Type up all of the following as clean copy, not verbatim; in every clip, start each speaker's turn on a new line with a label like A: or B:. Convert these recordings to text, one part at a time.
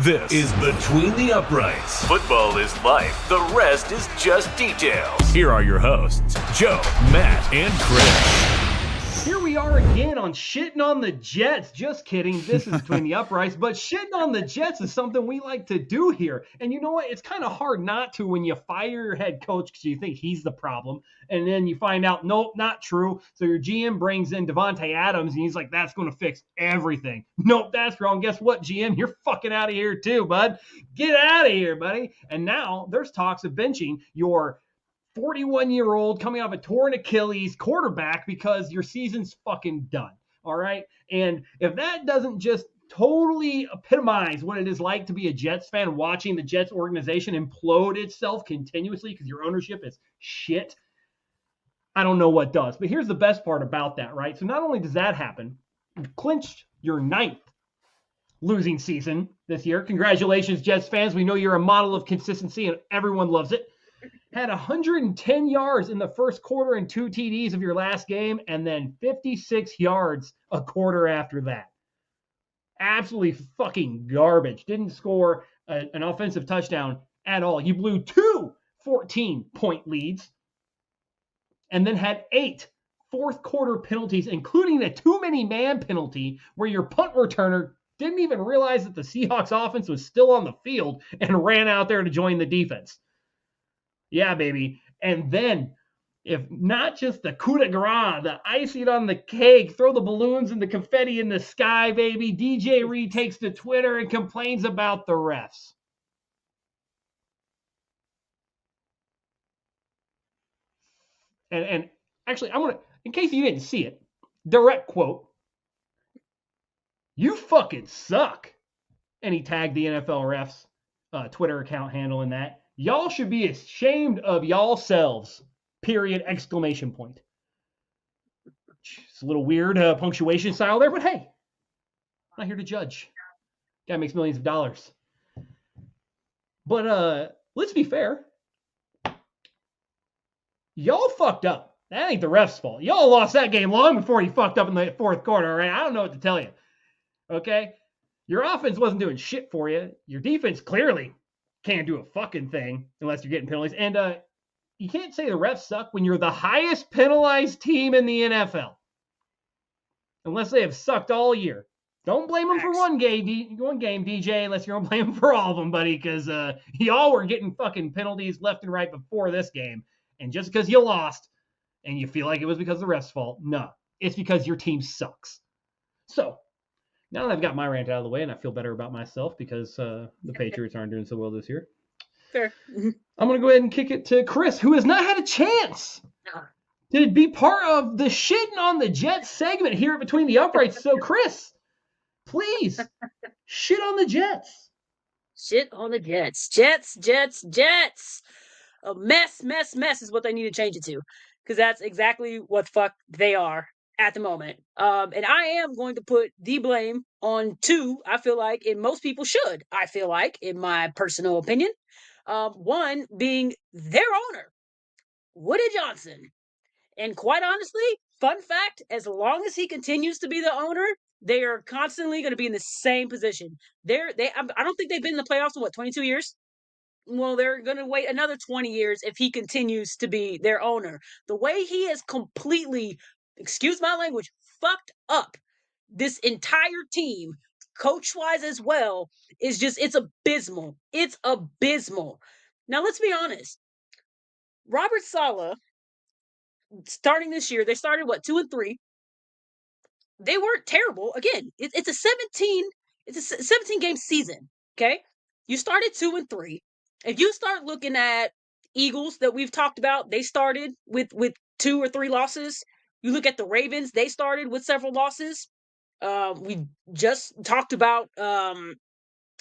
A: This is Between the Uprights. Football is life. The rest is just details. Here are your hosts, Joe, Matt, and Chris.
B: Here we are again on Shitting on the Jets. Just kidding. This is Between the Uprights. But shitting on the Jets is something we like to do here. And you know what? It's kind of hard not to when you fire your head coach because you think he's the problem. And then you find out, nope, not true. So your GM brings in Devontae Adams, and he's like, that's going to fix everything. Nope, that's wrong. Guess what, GM? You're fucking out of here too, bud. Get out of here, buddy. And now there's talks of benching your 41-year-old coming off a torn Achilles quarterback because your season's fucking done. All right. And if that doesn't just totally epitomize what it is like to be a Jets fan watching the Jets organization implode itself continuously because your ownership is shit, I don't know what does. But here's the best part about that, right? So not only does that happen, you've clinched your 9th losing season this year. Congratulations, Jets fans. We know you're a model of consistency and everyone loves it. Had 110 yards in the first quarter and 2 TDs of your last game, and then 56 yards a quarter after that. Absolutely fucking garbage. Didn't score an offensive touchdown at all. You blew 2 14-point leads and then had 8 fourth quarter penalties, including a too many man penalty where your punt returner didn't even realize that the Seahawks offense was still on the field and ran out there to join the defense. Yeah, baby. And then, if not just the coup de grace, the icing on the cake, throw the balloons and the confetti in the sky, baby, DJ Reed takes to Twitter and complains about the refs. And actually, I'm going to, in case you didn't see it, direct quote, "You fucking suck." And he tagged the NFL refs Twitter account handle in that. Y'all should be ashamed of y'all selves, period, exclamation point. It's a little weird punctuation style there, but hey, I'm not here to judge. Guy makes millions of dollars. But let's be fair. Y'all fucked up. That ain't the ref's fault. Y'all lost that game long before you fucked up in the fourth quarter, all right? I don't know what to tell you, okay? Your offense wasn't doing shit for you. Your defense clearly can't do a fucking thing unless you're getting penalties. And you can't say the refs suck when you're the highest penalized team in the NFL. Unless they have sucked all year. Don't blame them for one game, DJ, unless you're going to blame them for all of them, buddy, because y'all were getting fucking penalties left and right before this game. And just because you lost and you feel like it was because of the refs' fault, no. It's because your team sucks. So, now that I've got my rant out of the way and I feel better about myself because the Patriots aren't doing so well this year.
C: Fair.
B: I'm going to go ahead and kick it to Chris, who has not had a chance to be part of the Shitting on the Jets segment here at Between the Uprights. So, Chris, please, shit on the Jets.
C: Shit on the Jets. Jets. A mess is what they need to change it to. Because that's exactly what the fuck they are at the moment. And I am going to put the blame on two, I feel like, and most people should, I feel like, in my personal opinion. One being their owner, Woody Johnson. And quite honestly, fun fact, as long as he continues to be the owner, they are constantly going to be in the same position. I don't think they've been in the playoffs in, 22 years? Well, they're going to wait another 20 years if he continues to be their owner. The way he has completely, excuse my language, fucked up this entire team, coach-wise as well, it's abysmal. It's abysmal. Now, let's be honest. Robert Saleh, starting this year, they started, 2-3? They weren't terrible. Again, it's a 17-game season, okay? You started 2-3. If you start looking at Eagles that we've talked about, they started with 2 or 3 losses. You look at the Ravens, they started with several losses. We just talked about talking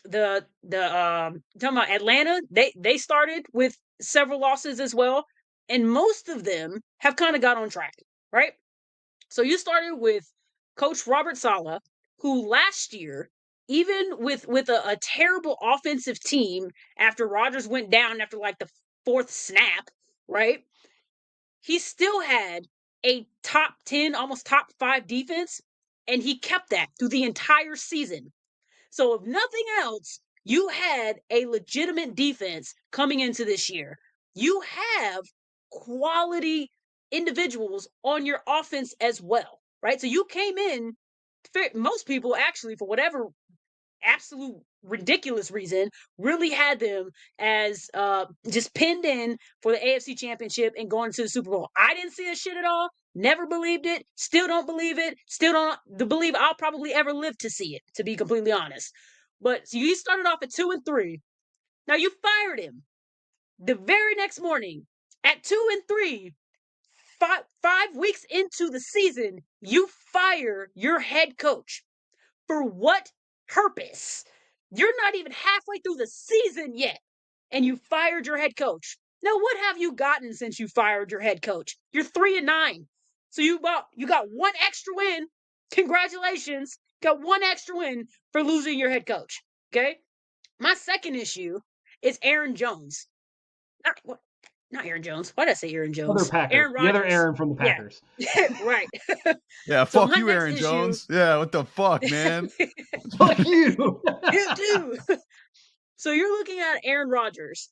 C: about Atlanta. They started with several losses as well, and most of them have kind of got on track, right? So you started with Coach Robert Saleh, who last year, even with a terrible offensive team after Rodgers went down after like the 4th snap, right? He still had a top 10, almost top 5 defense, and he kept that through the entire season. So if nothing else, You had a legitimate defense coming into this year. You have quality individuals on your offense as well, right? So you came in, most people actually, for whatever absolute ridiculous reason, really had them as just pinned in for the AFC Championship and going to the Super Bowl. I didn't see a shit at all. Never believed it. Still don't believe it. Still don't believe I'll probably ever live to see it, to be completely honest. But so you started off at 2-3. Now you fired him the very next morning at 2-3. 5 weeks into the season, you fire your head coach. For what purpose? You're not even halfway through the season yet, and you fired your head coach. Now, what have you gotten since you fired your head coach? You're 3-9. So you got one extra win. Congratulations. Got one extra win for losing your head coach. Okay? My second issue is Aaron Jones. Not Aaron Jones. Why did I say Aaron Jones?
B: Other Packer.
C: Aaron Rodgers.
B: The other Aaron from the Packers.
C: Yeah. Right.
D: Yeah,
C: So
D: fuck
C: my
D: you,
C: next
D: Aaron
C: issue-
D: Jones. Yeah, what the fuck, man?
B: Fuck you.
C: You too. So you're looking at Aaron Rodgers,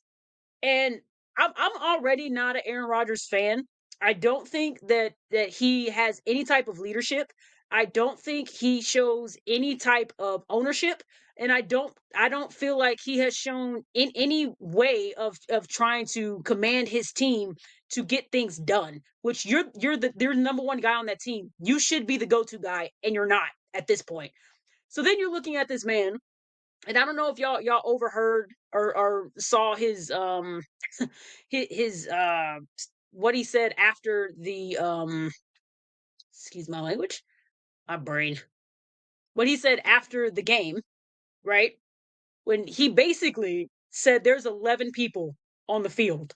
C: and I'm already not an Aaron Rodgers fan. I don't think that he has any type of leadership. I don't think he shows any type of ownership, and I don't feel like he has shown in any way of trying to command his team to get things done. Which you're the number one guy on that team. You should be the go-to guy, and you're not at this point. So then you're looking at this man, and I don't know if y'all overheard or saw his his what he said after the excuse my language, my brain. What he said after the game, right? When he basically said there's 11 people on the field.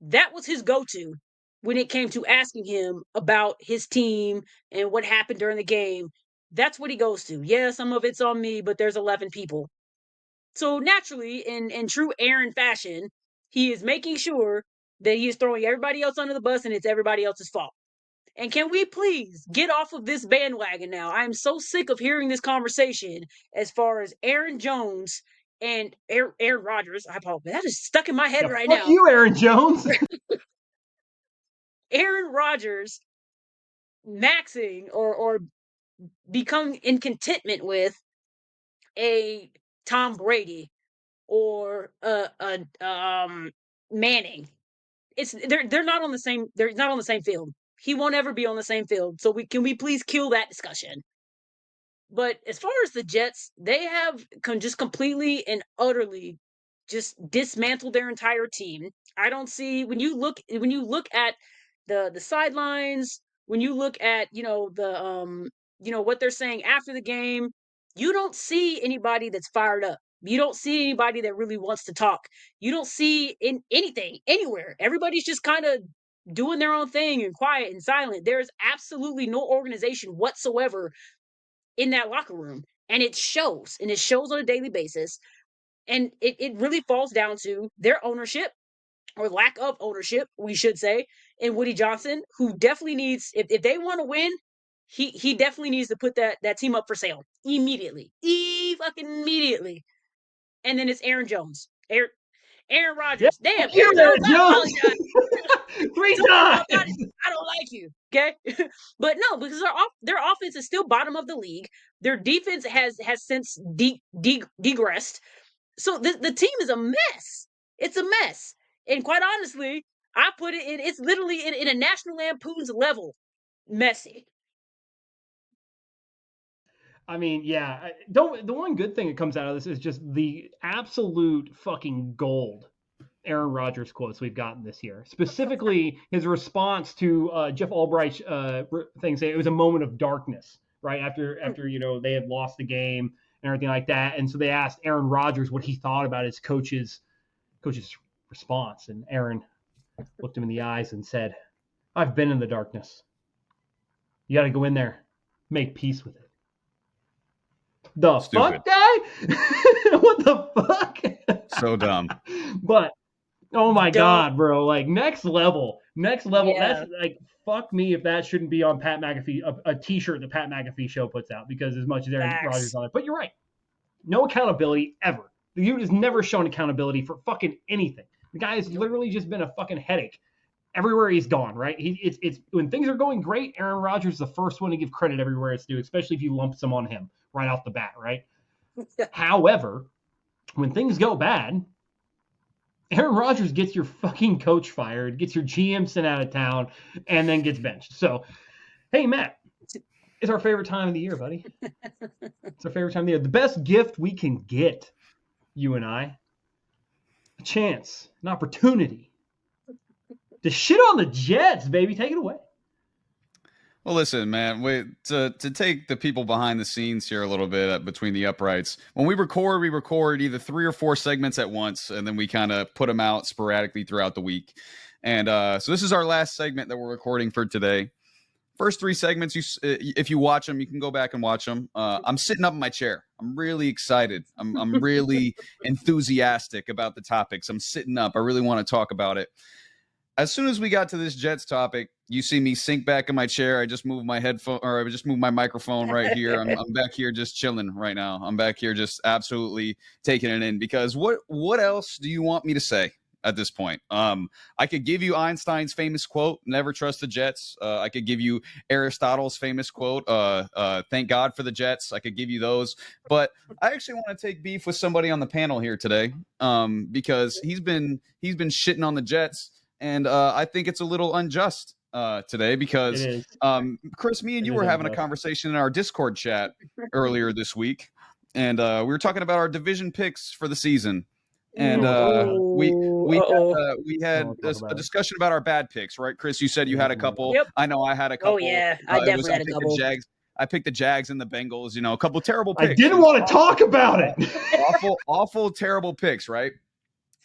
C: That was his go-to when it came to asking him about his team and what happened during the game. That's what he goes to. Yeah, some of it's on me, but there's 11 people. So naturally, in true Aaron fashion, he is making sure that he is throwing everybody else under the bus and it's everybody else's fault. And can we please get off of this bandwagon now? I am so sick of hearing this conversation as far as Aaron Jones and Aaron Rodgers. I apologize. That is stuck in my head right
B: fuck
C: now.
B: you, Aaron Jones.
C: Aaron Rodgers maxing or become in contentment with a Tom Brady or Manning. They're not on the same field. He won't ever be on the same field. So can we please kill that discussion? But as far as the Jets, they have just completely and utterly just dismantled their entire team. I don't see when you look at the sidelines, when you look at the what they're saying after the game, you don't see anybody that's fired up. You don't see anybody that really wants to talk. You don't see anything anywhere. Everybody's just kind of doing their own thing and quiet and silent. There's absolutely no organization whatsoever in that locker room. And it shows. And it shows on a daily basis. And it really falls down to their ownership, or lack of ownership, we should say, in Woody Johnson, who definitely needs, if they want to win, he definitely needs to put that team up for sale immediately. Fucking immediately. And then it's Aaron Jones. Aaron Rodgers.
B: Yeah,
C: damn, Aaron Jones.
B: 3 times.
C: I don't like you. Okay. But no, because their offense is still bottom of the league. Their defense has since degressed. So the team is a mess. It's a mess. And quite honestly, I put it in, it's literally in a National Lampoon's level messy.
B: I mean, yeah. The one good thing that comes out of this is just the absolute fucking gold Aaron Rodgers quotes we've gotten this year. Specifically, his response to Jeff Albright's thing saying it was a moment of darkness, right? After they had lost the game and everything like that. And so they asked Aaron Rodgers what he thought about his coach's response. And Aaron looked him in the eyes and said, "I've been in the darkness. You got to go in there, make peace with it." The
D: Stupid.
B: fuck, guy? What the fuck?
D: So dumb.
B: But oh my
C: Dumb.
B: God, bro! Like next level.
C: Yeah.
B: That's like fuck me if that shouldn't be on Pat McAfee, a T-shirt the Pat McAfee show puts out, because as much as Aaron
C: Facts.
B: Rodgers on it, but you're right. No accountability ever The dude has never shown accountability for fucking anything. The guy has literally just been a fucking headache everywhere he's gone, right? It's when things are going great, Aaron Rodgers is the first one to give credit everywhere it's due, especially if you lump some on him right off the bat, right? However, when things go bad, Aaron Rodgers gets your fucking coach fired, gets your GM sent out of town, and then gets benched. So, hey, Matt, it's our favorite time of the year, buddy. It's our favorite time of the year. The best gift we can get, you and I, a chance, an opportunity to shit on the Jets, baby. Take it away.
D: Well, listen, man, to take the people behind the scenes here a little bit between the uprights. When we record either 3 or 4 segments at once, and then we kind of put them out sporadically throughout the week. And so this is our last segment that we're recording for today. First 3 segments, if you watch them, you can go back and watch them. I'm sitting up in my chair. I'm really excited. I'm really enthusiastic about the topics. I'm sitting up. I really want to talk about it. As soon as we got to this Jets topic, you see me sink back in my chair. I just moved my headphone, or I just moved my microphone right here. I'm back here just chilling right now. I'm back here just absolutely taking it in, because what else do you want me to say at this point? I could give you Einstein's famous quote, "Never trust the Jets." I could give you Aristotle's famous quote, "Thank God for the Jets." I could give you those, but I actually want to take beef with somebody on the panel here today, because he's been shitting on the Jets. And I think it's a little unjust today, because Chris, me and you were having a conversation in our Discord chat earlier this week, and we were talking about our division picks for the season. And we had a discussion about our bad picks, right, Chris? You said you had a couple.
C: Yep.
D: I know I had a couple.
C: Oh yeah, I definitely had a couple.
D: I picked the Jags and the Bengals. A couple terrible picks.
B: I didn't want to talk about it.
D: awful, terrible picks, right?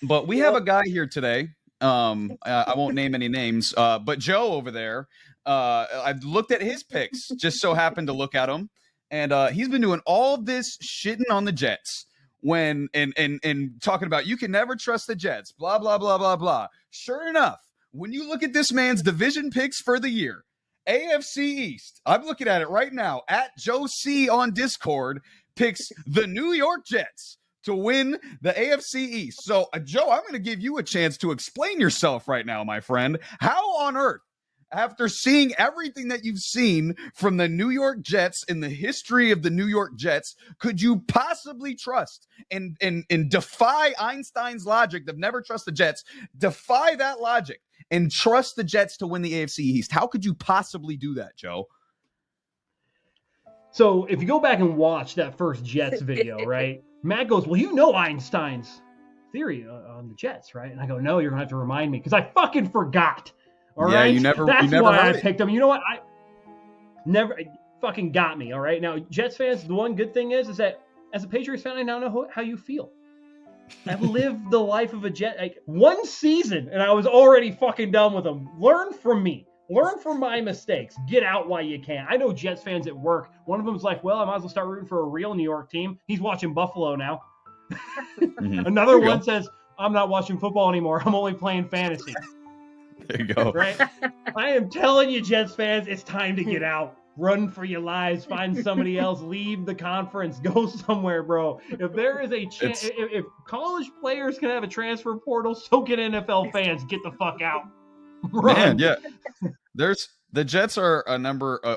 D: But we have a guy here today. I won't name any names, but Joe over there, I looked at his picks, just so happened to look at him, and he's been doing all this shitting on the Jets and talking about you can never trust the Jets, blah, blah, blah, blah, blah. Sure enough, when you look at this man's division picks for the year, AFC East, I'm looking at it right now, at Joe C on Discord, picks the New York Jets to win the AFC East. So, Joe, I'm going to give you a chance to explain yourself right now, my friend. How on earth, after seeing everything that you've seen from the New York Jets in the history of the New York Jets, could you possibly trust and defy Einstein's logic of never trust the Jets, defy that logic, and trust the Jets to win the AFC East? How could you possibly do that, Joe?
B: So if you go back and watch that first Jets video, right? Matt goes, well, you know Einstein's theory on the Jets, right? And I go, no, you're going to have to remind me, because I fucking forgot. All right? That's why I picked him. You know what? I never fucking got me, all right? Now, Jets fans, the one good thing is that as a Patriots fan, I now know how you feel. I've lived the life of a Jet. Like, one season, and I was already fucking done with them. Learn from me. Learn from my mistakes. Get out while you can. I know Jets fans at work. One of them's like, well, I might as well start rooting for a real New York team. He's watching Buffalo now. Mm-hmm. Another one says, I'm not watching football anymore. I'm only playing fantasy.
D: There you go.
B: Right? I am telling you, Jets fans, it's time to get out. Run for your lives. Find somebody else. Leave the conference. Go somewhere, bro. If there is a chance, if college players can have a transfer portal, so can NFL fans. Get the fuck out.
D: Run. Man, yeah. The Jets are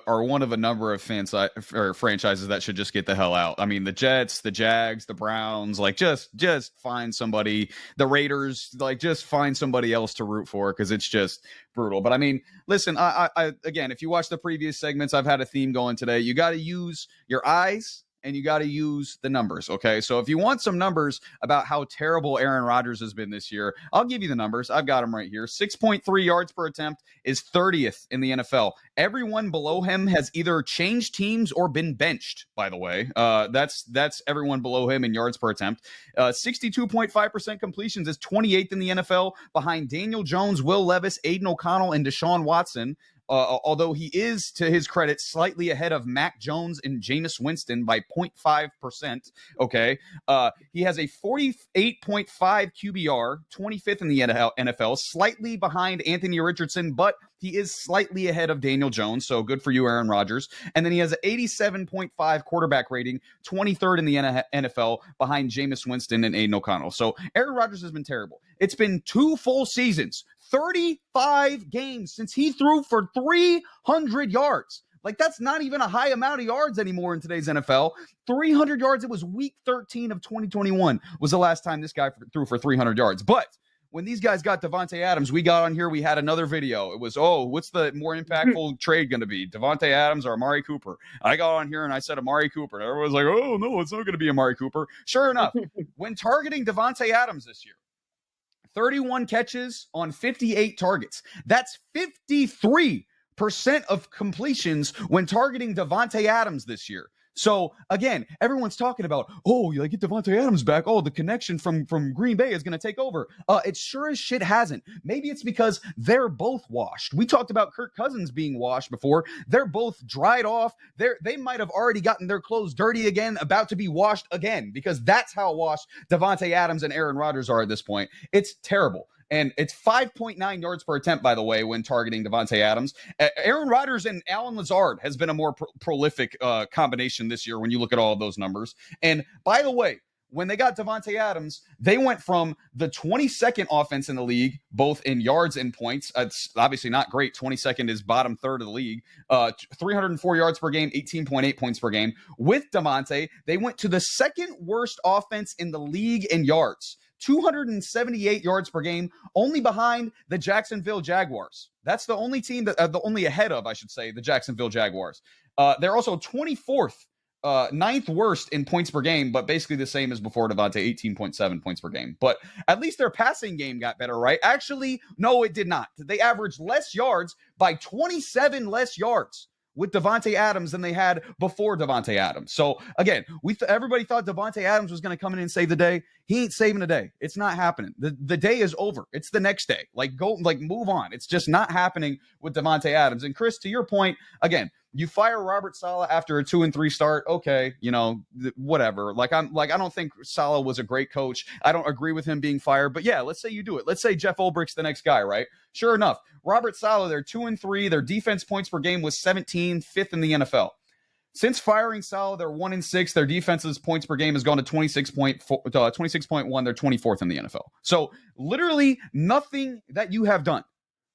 D: one of a number of franchises that should just get the hell out. I mean, the Jets, the Jags, the Browns, like just find somebody. The Raiders, like just find somebody else to root for, because it's just brutal. But I mean, listen, I again, if you watch the previous segments, I've had a theme going today. You got to use your eyes and you got to use the numbers, okay? So if you want some numbers about how terrible Aaron Rodgers has been this year, I'll give you the numbers. I've got them right here. 6.3 yards per attempt is 30th in the NFL. Everyone below him has either changed teams or been benched, by the way. That's everyone below him in yards per attempt. 62.5% completions is 28th in the NFL, behind Daniel Jones, Will Levis, Aiden O'Connell, and Deshaun Watson. although he is, to his credit, slightly ahead of Mac Jones and Jameis Winston by 0.5%. Okay. He has a 48.5 QBR, 25th in the NFL, slightly behind Anthony Richardson, but he is slightly ahead of Daniel Jones. So good for you, Aaron Rodgers. And then he has an 87.5 quarterback rating, 23rd in the NFL, behind Jameis Winston and Aiden O'Connell. So Aaron Rodgers has been terrible. It's been 2 full seasons, 35 games since he threw for 300 yards. Like, that's not even a high amount of yards anymore in today's NFL. 300 yards. It was week 13 of 2021 was the last time this guy threw for 300 yards. But when these guys got Davante Adams, we got on here, we had another video. It was, what's the more impactful trade going to be, Davante Adams or Amari Cooper? I got on here and I said Amari Cooper. And everyone's like, oh, no, it's not going to be Amari Cooper. Sure enough, when targeting Davante Adams this year, 31 catches on 58 targets. That's 53% of completions when targeting Davante Adams this year. So again, everyone's talking about, you get Davante Adams back. The connection from Green Bay is going to take over. It sure as shit hasn't. Maybe it's because they're both washed. We talked about Kirk Cousins being washed before. They're both dried off. They might have already gotten their clothes dirty again, about to be washed again, because that's how washed Davante Adams and Aaron Rodgers are at this point. It's terrible. And it's 5.9 yards per attempt, by the way, when targeting Davante Adams. Aaron Rodgers and Allen Lazard has been a more prolific combination this year when you look at all of those numbers. And by the way, when they got Davante Adams, they went from the 22nd offense in the league, both in yards and points. It's obviously not great. 22nd is bottom third of the league. 304 yards per game, 18.8 points per game. With Davante, they went to the second worst offense in the league in yards. 278 yards per game, only behind the Jacksonville Jaguars. That's the only team that, the only ahead of, I should say, the Jacksonville Jaguars. They're also 24th, 9th worst in points per game, but basically the same as before Davante, 18.7 points per game. But at least their passing game got better, right? Actually, no, it did not. They averaged less yards by 27 less yards with Davante Adams than they had before Davante Adams. So again, everybody thought Davante Adams was going to come in and save the day. He ain't saving the day. It's not happening. The day is over. It's the next day. Move on. It's just not happening with Davante Adams. And Chris, to your point, again, you fire Robert Saleh after a 2-3 start. Okay, whatever. I don't think Saleh was a great coach. I don't agree with him being fired. But yeah, let's say you do it. Let's say Jeff Ulbricht's the next guy, right? Sure enough, Robert Saleh, they're 2-3. Their defense points per game was 17, 5th in the NFL. Since firing Saleh, they're 1-6. Their defense's points per game has gone to 26.1. They're 24th in the NFL. So literally nothing that you have done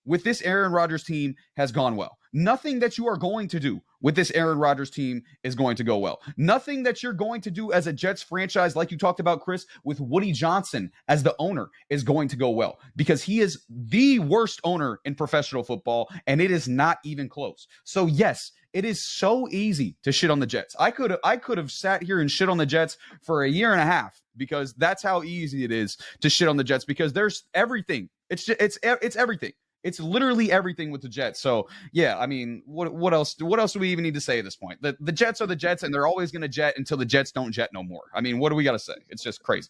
D: with this Aaron Rodgers team has gone well. Nothing that you are going to do with this Aaron Rodgers team is going to go well. Nothing that you're going to do as a Jets franchise, like you talked about, Chris, with Woody Johnson as the owner, is going to go well, because he is the worst owner in professional football, and it is not even close. So yes, it is so easy to shit on the Jets. I could have sat here and shit on the Jets for a year and a half, because that's how easy it is to shit on the Jets, because there's everything. It's everything. It's literally everything with the Jets. So yeah, I mean, what else do we even need to say at this point? The Jets are the Jets, and they're always going to jet until the Jets don't jet no more. I mean, what do we got to say? It's just crazy.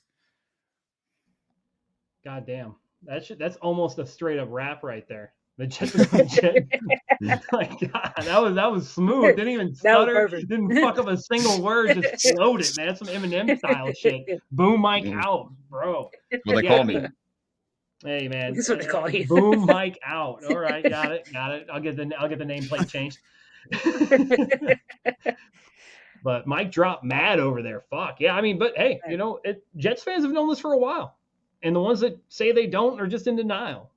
B: God damn. That's almost a straight up rap right there. The Jets are the Jets. My God, that was smooth. Didn't even stutter. Didn't fuck up a single word. Just flowed it, man. Some Eminem style shit. Boom mic out, bro.
D: Well, they call me.
B: Hey man,
C: that's what they call you.
B: Boom mic out. All right, got it. I'll get the nameplate changed. But Mike dropped mad over there. Fuck yeah. I mean, but hey, Jets fans have known this for a while, and the ones that say they don't are just in denial.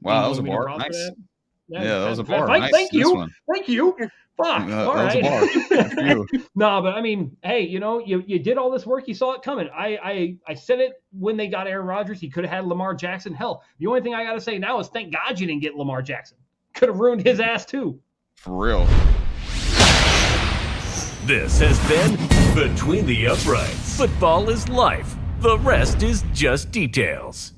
D: Wow, that was a bar. Nice. Yeah, that was a bar.
B: Nice. Thank you.
D: One.
B: Thank you. Fuck. All right. No, but I mean, hey, you did all this work. You saw it coming. I said it when they got Aaron Rodgers. He could have had Lamar Jackson. Hell, the only thing I got to say now is thank God you didn't get Lamar Jackson. Could have ruined his ass too.
D: For real.
A: This has been Between the Uprights. Football is life. The rest is just details.